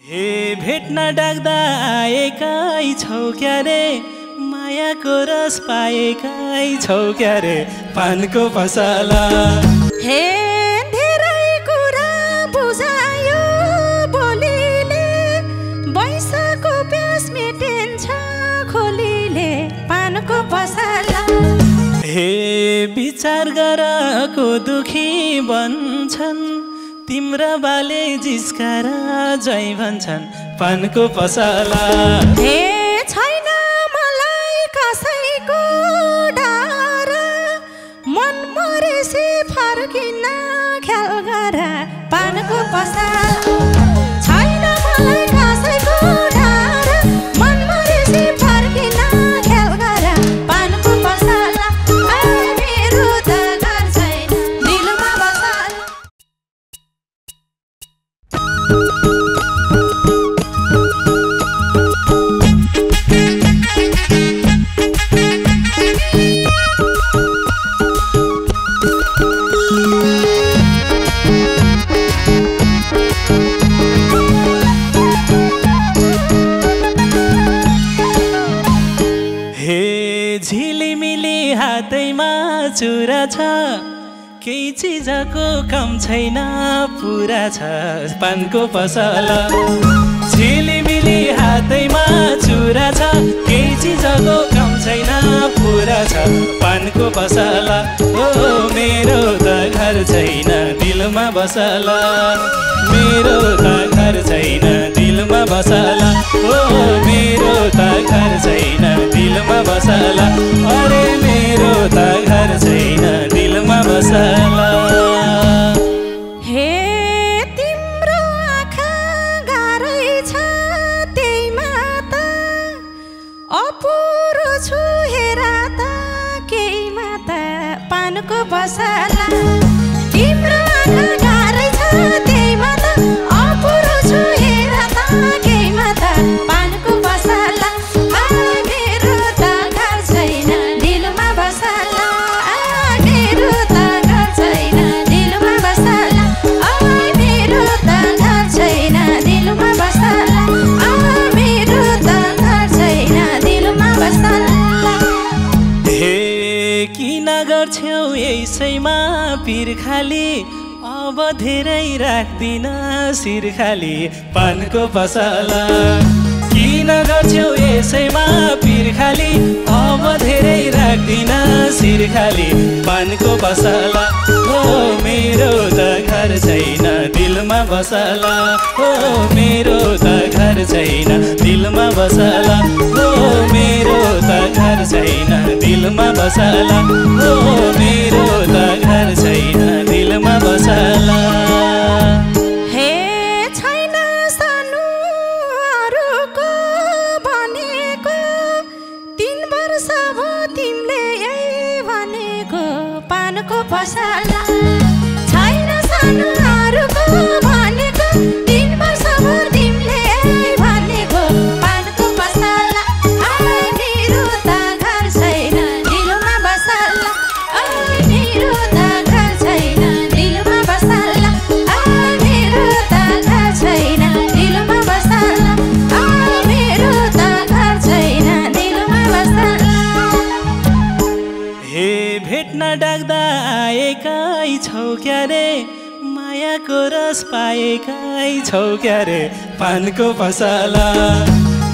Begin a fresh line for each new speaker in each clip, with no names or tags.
हे भेट्न डाक्दा आएकै छौ क्या रे, मायाको रस पाएकै छौ क्या रे, पानको पसला।
हे धेरै कुरा बुझायो बोलीले, बैसाको प्यास मेटिन्छ खोलीले, पानको पसला।
हे विचार गरको दुखी बन्छन्, तिम्रा बाले जिस्काएर जय भन्छन्, पानको पसला।
हे छैन मलाई कसैको डर, मन मरेसी फर्किन ख्याल गर, पानको पसला। छैन मलाई कसैको डर, मन मरेसी फर्किन ख्याल गर, पानको पसला। मेरो त घर छैन दिलमा बसला।
झिलिमिली हातैमा चुरा छ, केही चिजको कम छैन पुरा छ, पानको पसला। झिलिमिली हातैमा चुरा छ, केही चिजको कम छैन पुरा छ, पानको पसला। ओ मेरो त घर छैन दिलमा बसला, मेरो त घर छैन दिलमा बसला। ओ मेरो त घर छैन दिलमा बसला, अरे मेरो त घर छैन दिलमा बसला।
हे तिम्रो आँखा गाह्रै छ त्यही माता, अपुरो छु हेर त केही माता, पानको पसला। तिम्रो आँखा गाह्रै छ त्यही माता, अपुरो छु हेर त केही माता, पानको पसला। मेरो त घर छैन दिलमा बसला, मेरो त घर छैन दिलमा बसला, मेरो त घर छैन दिलमा बसला, मेरो त घर छैन दिलमा बसला।
हे किन गर्छौ यसैमा पिर खाली, अब धेरै राख्दिन शिर खाली, पानको पसला। किन गर्छौ यसैमा पिर खाली, अब धेरै राख्दिन शिर खाली, पानको पसला। ओ मेरो त घर छैन दिलमा बसला, ओ मेरो त घर छैन दिलमा बसला, ओ मेरो त घर छैन दिलमा बसला, ओ मेरो त घर छैन दिलमा बसला।
हे छैन सानो अरूको भनेको, 3 वर्ष भयो तिमीले यही भनेको, पानको पसला। छैन सानो अरूको भनेको, 3 वर्ष भयो तिमीले यही भनेको, पानको पसला। मेरो त घर छैन दिलमा बसला, मेरो त घर छैन दिलमा बसला, मेरो त घर छैन दिलमा बसला, मेरो त घर छैन दिलमा बसला।
हे भेट्न डाक्दा आएकै छौ क्या रे, मायाको रस पाएकै छौ क्या रे, पानको पसला।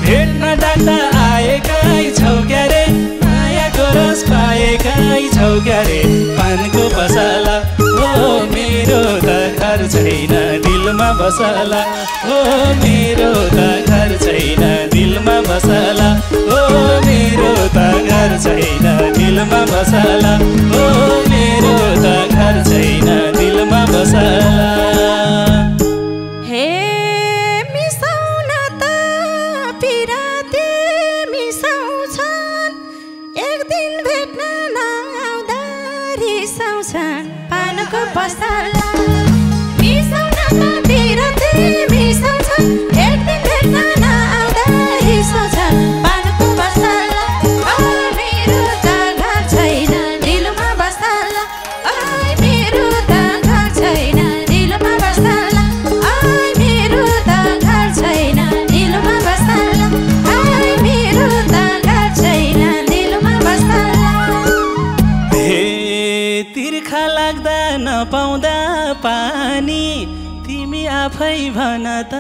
भेट्न डाक्दा आएकै छौ क्या रे, मायाको रस पाएकै छौ क्या रे, पानको पसला। ओ मेरो त घर छैन दिलमा बसला, ओ मेरो त घर छैन दिलमा बसला, ओ मेरो त घर छैन दिलमा बसला, ओ मेरो त घर छैन दिलमा बसला।
हे मिसाउन त पिराते मिसाउँछन्, एक दिन भेट्न नआउँदा रिसाउँछन्, पानको पसला। मिसाउन त पिराते मिसाउँछन्, एक दिन भेट्न नआउँदा रिसाउँछन्, पानको पसला। मेरो त घर छैन दिलमा बसला, मेरो त घर छैन दिलमा बसला, मेरो त घर छैन
आफै भन त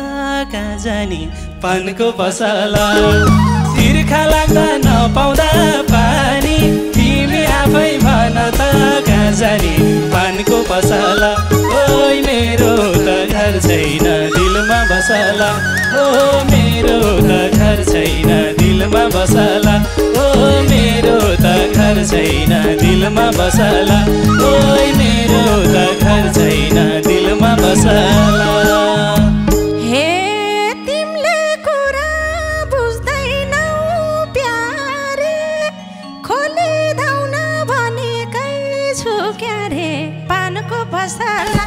कहाँ जाने पानको पसला तिर्खा लाग्दा नपाउँदा पानी तिमी आफै भन त कहाँ जाने पानको पसला ओइ मेरो त घर छैन दिलमा बसला ओ मेरो त घर छैन दिलमा बसला ओ मेरो त घर छैन दिलमा बसला ओइ मेरो त घर छैन दिलमा बसला
तिमीले कुरा बुझ्दैनौ प्यारे खोले धाउन भनेकै छु क्यारे पानको पसला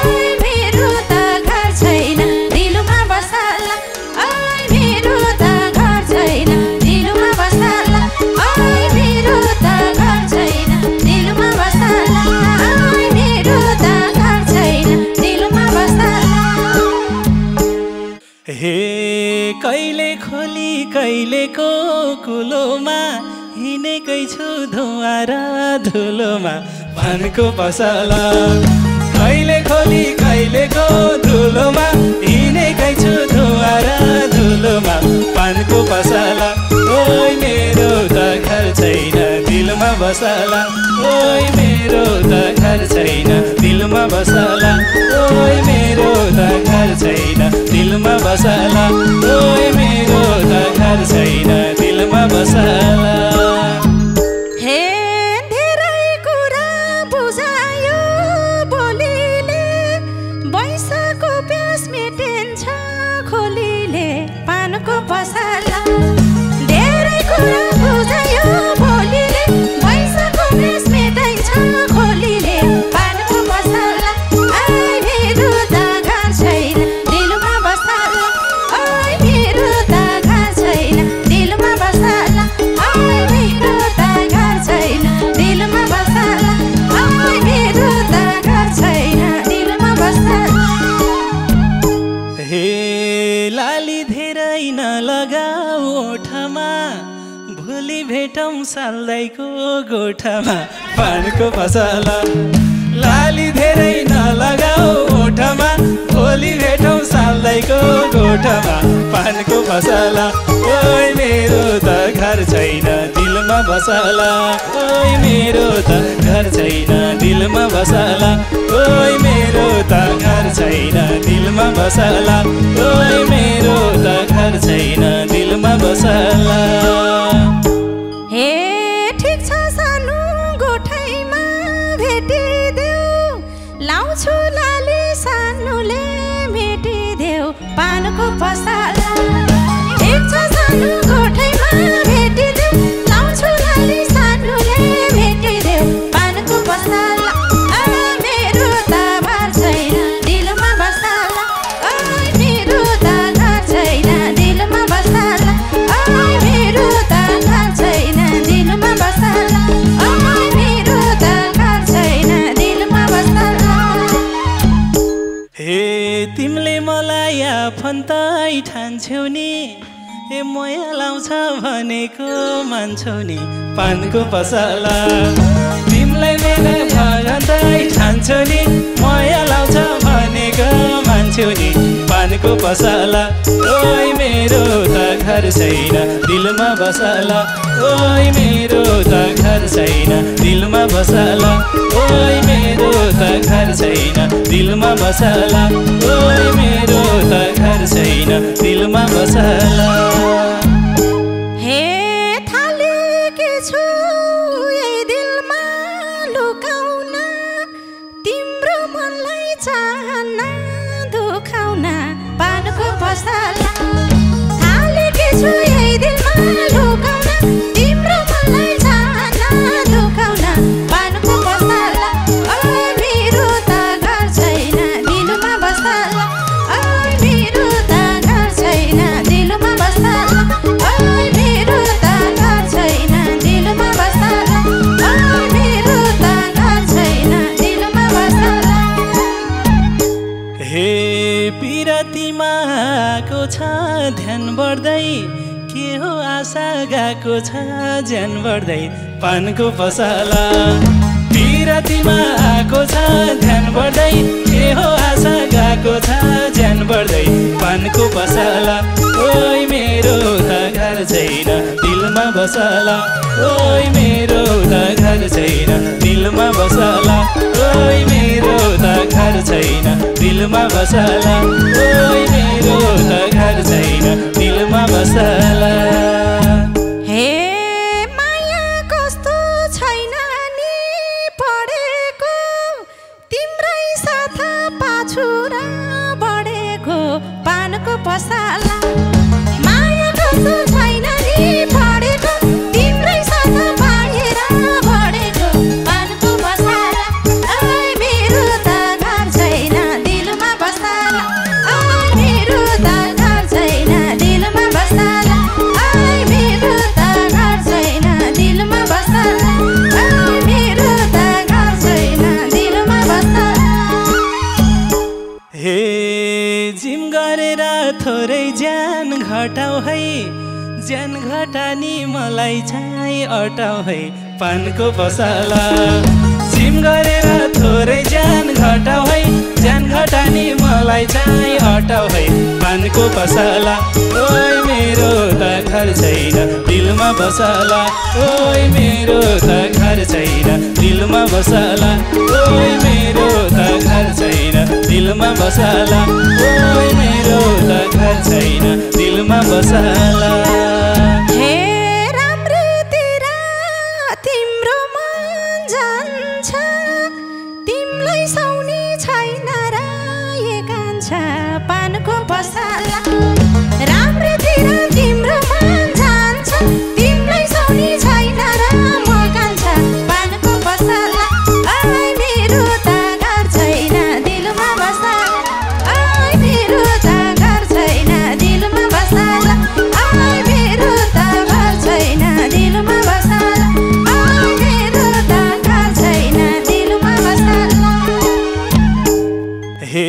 ओइ मेरो त घर छैन दिलमा बसला ओइ मेरो त घर छैन दिलमा बसला ओइ मेरो त घर छैन दिलमा बसला ओइ मेरो त घर छैन दिलमा बसला
हे कहिले खोली कहिलेको कुलोमा हिँडेकै छु धुवा र धुलोमा पानको पसला कहिले खोली कहिलेको धुलोमा हिँडेकै छु धुवा र धुलोमा पानको पसला ओइ मेरो त घर छैन दिलमा बसला ओइ मेरो त घर छैन दिलमा बसला ओइ मेरो त घर छैन दिलमा बसला ओइ मेरो त घर छैन दिलमा बसला
हे धेरै कुरा बुझायो बोलीले बैसाको प्यास मेटिन्छ खोलीले पानको पसला धेरै कुरा बुझायो बोलीले बैसाको प्यास मेटिन्छ खोलीले पानको पसला ओइ मेरो त घर छैन दिलमा बसला ओइ मेरो त घर छैन दिलमा बसला ओइ मेरो त घर छैन दिलमा बसला ओइ मेरो त घर छैन दिलमा बसला
हे लाली धेरै नलगाऊ ओठमा भोलि भेटौँ साल्दैको गोठमा पानको पसला लाली धेरै नलगाऊ ओठमा भोलि भेटौँ साल्दैको गोठमा पानको पसला ओइ मेरो त घर छैन दिलमा बसला ओइ मेरो त घर छैन दिलमा बसला ओइ मेरो त घर छैन दिलमा बसला ओइ मेरो त घर छैन दिलमा बसला
हे ठिक छ सानो गोठैमा भेटिदेऊ लाउँछु लाली सानोले मेटिदेऊ पानको पसला ठिक छ सानो गोठैमा भेटिदेऊ लाउँछु लाली सानोले मेटिदेऊ पानको पसला ओइ मेरो त घर छैन दिलमा बसला ओइ मेरो त घर छैन दिलमा बसला ओइ मेरो त घर छैन दिलमा बसला ओइ मेरो त घर छैन दिलमा बसला
हे तिमीले मलाई आफन्तै ठान्छौ नि ए मया लाउँछ भनेको मान्छौ नि पानको पसला तिमीलाई मेरो भगन्तै ठान्छौ नि मया लाउँछ भनेको मान्छौ नि पानको पसला ओइ मेरो त घर छैन दिलमा बसला ओइ मेरो त घर छैन दिलमा बसला ओइ मेरो त घर छैन दिलमा बसला ओइ मेरो त घर छैन दिलमा बसला
हे थालेकी छु यही दिलमा लुकाउन तिम्रो मनलाई चाहना दुखाउन पानको पसला थालेकी छु यही दिलमा लुकाउन तिम्रो मनलाई चाहना दुखाउन पानको पसला ओइ मेरो त घर छैन दिलमा बसला ओइ मेरो त घर छैन दिलमा बसला
गएको छ ज्यान बढ्दै पानको पसला पिरातीमा आएको छ ध्यान बढ्दै के हो आशा गएको छ ज्यान बढ्दै पानको पसला ओइ मेरो त घर छैन दिलमा बसला ओइ मेरो त घर छैन दिलमा बसला ओइ मेरो त घर छैन दिलमा बसला ओइ मेरो त घर छैन दिलमा बसला
हे माया कस्तो छैन नि पढेको तिम्रै साथ पाछुरा बढेको पानको पसला माया कस्तो छैन नि पढेको तिम्रै साथ बाहिर बढेको पानको पसला ओइ मेरो त घर छैन दिलमा बसला ओइ मेरो त घर छैन दिलमा बसला ओइ मेरो त घर छैन दिलमा बसला ओइ मेरो त घर छैन दिलमा बसला
हे जिम गरेर थोरै ज्यान घटाउ है ज्यान घटानी मलाई चाहिँ अटाउ है पानको पसला जिम गरेर थोरै ज्यान घटाउ है ज्यान घटानी मलाई चाहिँ अटाउ है पानको पसला ओइ मेरो त घर छैन दिलमा बसला ओइ मेरो त घर छैन दिलमा बसला ओइ मेरो त घर छैन दिलमा बसला ओइ मेरो त घर छैन दिलमा बसला
हे राम्रोतिर तिम्रो मन जान्छ तिमीलाई साउने छैन र एकान्छ पानको पसला राम्रोतिर तिम्रो मन जान्छ तिमीलाई साउने छैन र म कान्छ पानको पसला ओइ मेरो त घर छैन दिलमा बसला ओइ मेरो त घर छैन दिलमा बसला ओइ मेरो त घर छैन दिलमा बसला ओइ मेरो त घर छैन दिलमा बसला
हे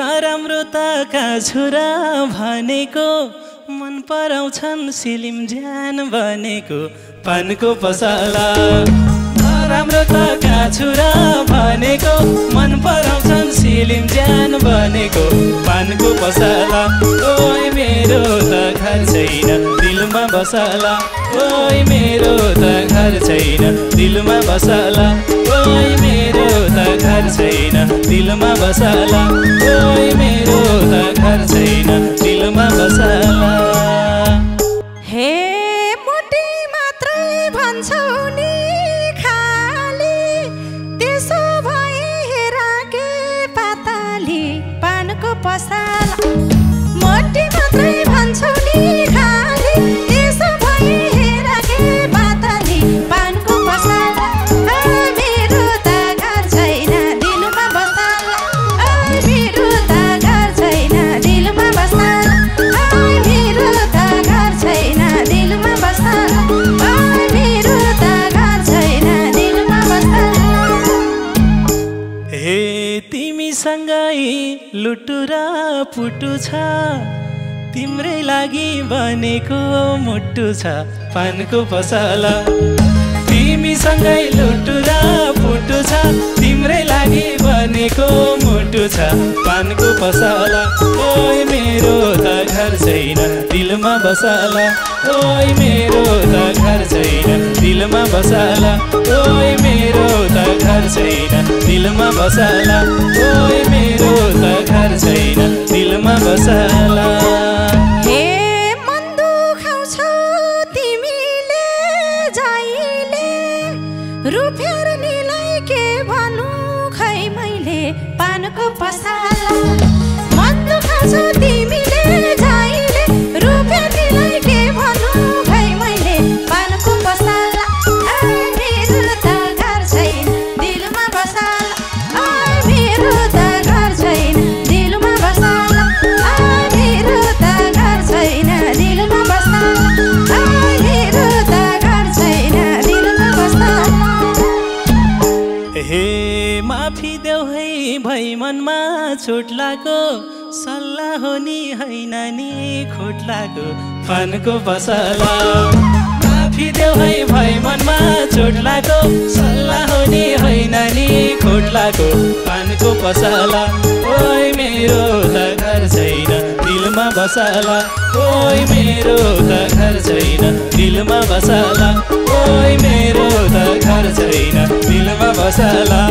नराम्रो त काछुरा भनेको मन पराउँछन् सिलिम ज्यान बनेको पानको पसला नराम्रो त काछुरा भनेको मन पराउँछन् सिलिम ज्यान बनेको पानको पसला ओइ मेरो त घर छैन दिलमा बसला ओइ मेरो त घर छैन दिलमा बसला ओइ मेरो त घर छैन दिलमा बसला ओइ मेरो त घर छैन दिलमा बसला
हे मोटी मात्रै भन्छौ नि खाली त्यसो भए हेर के पाताली पानको पसला मोटी मात्रै भन्छौ नि खाली त्यसो भए हेर के पाताली पानको पसला ओइ मेरो त घर छैन दिलमा बसला ओइ मेरो त घर छैन दिलमा बसला ओइ मेरो त घर छैन दिलमा बसला ओइ मेरो त घर छैन दिलमा बसला
हे तिमीसँगै लुटु र पुटु छ तिम्रै लागि बनेको मुटु छ पानको पसला तिमीसँगै लुटु र पुटु छ तिम्रै लागि बनेको मुटु छ पानको पसला ओइ मेरो त घर छैन दिलमा बसला ओइ मेरो त घर छैन दिलमा बसला ओइ मेरो त घर छैन दिलमा बसला ओइ मेरो त घर छैन दिलमा बसला
हे मन दुखाउँछौ तिमीले जहिले रुफेर निलाई के भन्नु खै मैले पानको पसला मन दुखाउँछौ तिमीले जहिले रुफेर निलाई के भन्नु खै मैले पानको पसला ओइ मेरो त घर छैन दिलमा बसला ओइ मेरो त घर छैन दिलमा बसला ओइ मेरो त घर छैन दिलमा बसला ओइ मेरो त घर छैन दिलमा बसला
हे माफी देऊ है भई मनमा चोट लागो सल्लाह हो नि होइन नि खोट लागो फनको पसला थपिदेऊ है भए मनमा चोट लागो सल्लाह हो नि होइन नि खोट लागो पानको पसला ओइ मेरो त घर छैन दिलमा बसला ओइ मेरो त घर छैन दिलमा बसला ओइ मेरो त घर छैन दिलमा बसला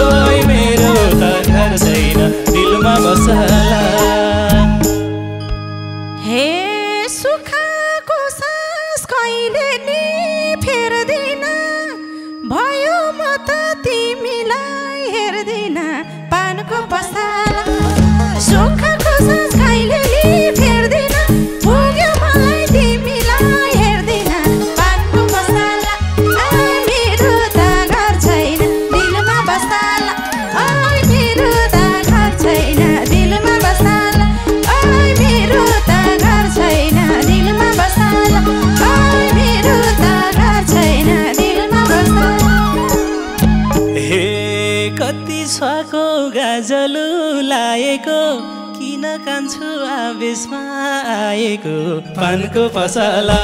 ओइ मेरो त घर छैन दिलमा बसला
हे सुखको सास कहिले नि फेर्दिन भयो म त तिमीलाई हेर्दिन पानको पसला सुखको सास कहिले नि फेर्दिन पुग्यो मलाई तिमीलाई हेर्दिन पानको पसला मेरो त घर छैन दिलमा बसला मेरो त घर छैन दिलमा बसला मेरो त घर छैन दिलमा बसला मेरो त घर छैन दिलमा बसला
हे कति स्वाको गाजलु लाएको किन कान्छु आवेशमा आएको पानको पसला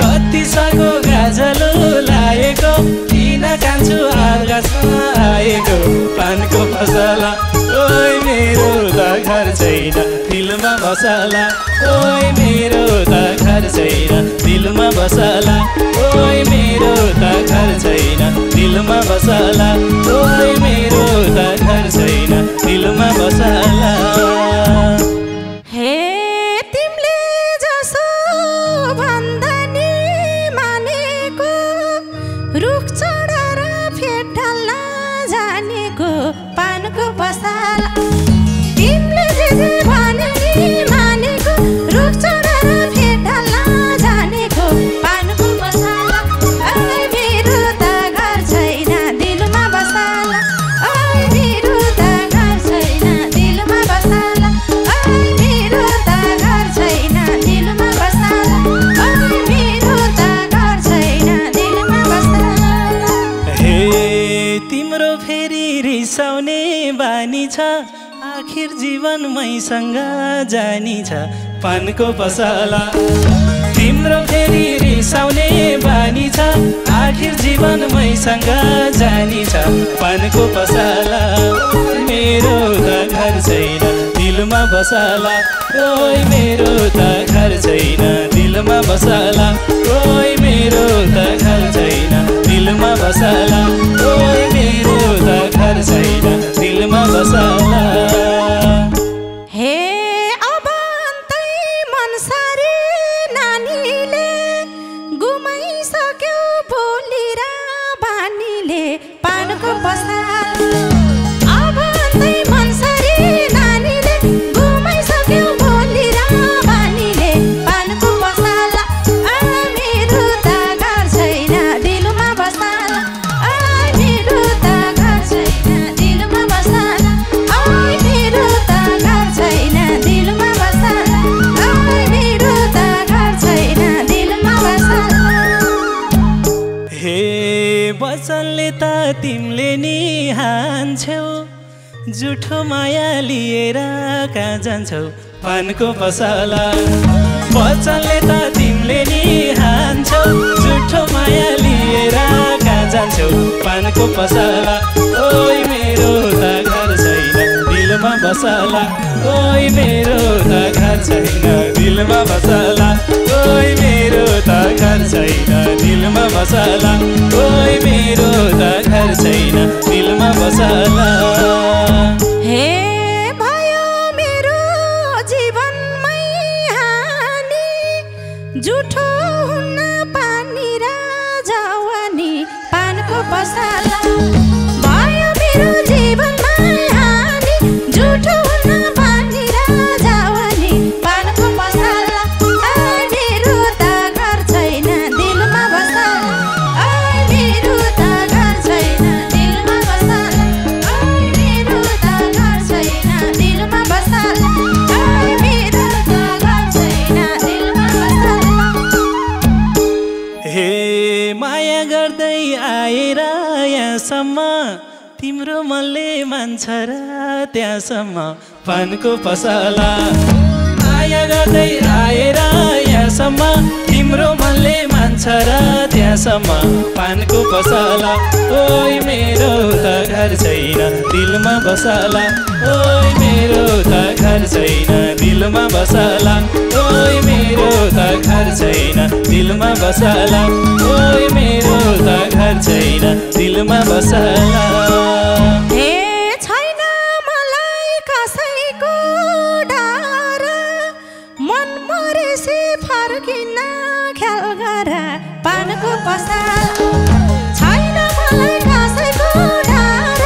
कति स्वाको गाजलु लाएको किन कान्छु आवेशमा आएको पानको पसला ओइ मेरो त घर छैन दिलमा बसला ओइ मेरो त घर छैन दिलमा बसला ओइ मेरो त घर छैन दिलमा बसला ओइ मेरो त घर छैन दिलमा बसला
हे तिमीले जसो भन्दा नि मानेको रुख चढाएर फेट्टाल्न जानेको पानको पसला तिमीले जे भने नि मानेको रुख चढाएर फेट्टाल्न जानेको पानको पसला मेरो त घर छैन दिलमा बसला मेरो त घर छैन दिलमा बसला मेरो त घर छैन दिलमा बसला मेरो त घर छैन दिलमा बसला
हे तिम्रो फेरि रिसाउने बानी छ आखिर जीवन मैसँग जानी छ पानको पसला तिम्रो फेरि रिसाउने बानी छ आखिर जीवन मैसँग जानी छ पानको पसला मेरो त घर छैन दिलमा बसला ओइ मेरो त घर छैन दिलमा बसला ओइ मेरो त घर छैन दिलमा बसला ओइ मेरो त घर छैन दिलमा बसला
हे अब अन्तै मनसारी नानीले गुमाइसक्यो बोली र बानीले पानको पसला अब अन्तै मनसारी नानीले गुमाइसक्यो बोली र बानीले पानको पसला मेरो त घर छैन दिलमा बसला मेरो त घर छैन दिलमा बसला मेरो त घर छैन दिलमा बसला मेरो त घर छैन दिलमा बसला
हे वचनले त तिमीले नि हान्छौ जुठो माया लिएर कहाँ जान्छौ पानको पसला वचनले त तिमीले नि हान्छौ जुठो माया लिएर कहाँ जान्छौ पानको पसला ओइ मेरो त घर छैन दिलमा बसला ओइ मेरो त घर छैन दिलमा बसला ओइ मेरो त घर छैन दिलमा बसला ओइ मेरो त घर छैन दिलमा बसला
हे भयो मेरो जीवनमै हानि जुठो हुन्न पानी र जवानी पानको पसला भयो मेरो जीवनमै हानि जुठो हुन्न पानी र जवानी पानको पसला मेरो त घर छैन दिलमा बसला मेरो त घर छैन दिलमा बसला मेरो त घर छैन दिलमा बसला मेरो त घर छैन दिलमा बसला
हे माया गर्दै आएर यहाँसम्म तिम्रो मनले मान्छ र त्यहाँसम्म पानको पसला माया गर्दै आएर यहाँसम्म तिम्रो मनले मान्छ र त्यहाँसम्म पानको पसला ओइ मेरो त घर छैन दिलमा बसला ओइ मेरो त घर छैन दिलमा बसला ओइ मेरो त घर छैन दिलमा बसला ओइ मेरो त घर छैन दिलमा बसला
पानको पसला छैन मलाई कसैको डर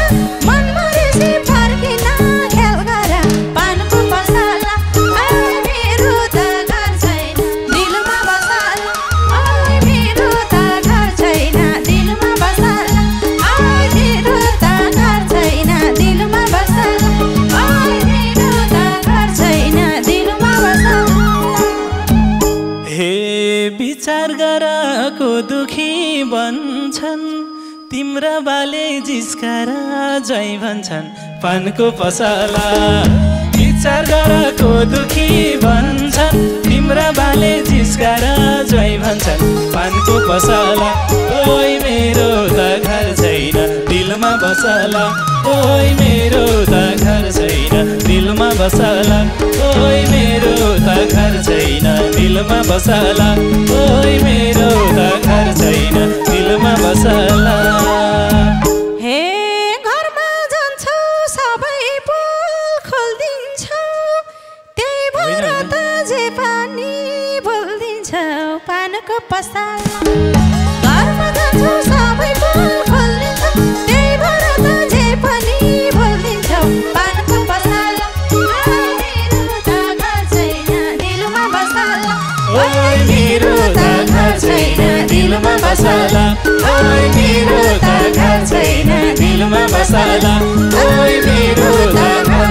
मन मरेसी फर्किन ख्याल गर पानको पसला ओइ मेरो त घर छैन दिलमा बसला ओइ मेरो त घर छैन दिलमा बसला ओइ मेरो त घर छैन दिलमा बसला ओइ मेरो त घर छैन दिलमा बसला
हे विचार गर को दुखी बन्छन् तिम्रा बाले जिस्काएर जय भन्छन् पानको पसला विचार गर को दुखी भन्छन् तिम्रा बाले जिस्काएर जय भन्छन् पानको पसला ओइ मेरो त घर छैन दिलमा बसला ओइ मेरो त घर छैन दिलमा बसला ओइ मेरो त घर छैन दिलमा बसला ओइ मेरो त घर छैन दिलमा बसला
हे घरमा जान्छौ सबै पोल खोल्दिन्छौ त्यही भएर त जे पनि बोल्दिन्छौ पानको पसला घरमा जान्छौ सबै पोल खोल्दिन्छौ त्यही भएर त जे पनि बोल्दिन्छौ पानको पसला मेरो त घर छैन दिलमा बसला
ओइ मेरो त घर छैन दिलमा बसला ओइ मेरो त घर छैन दिलमा बसला ओइ मेरो त घर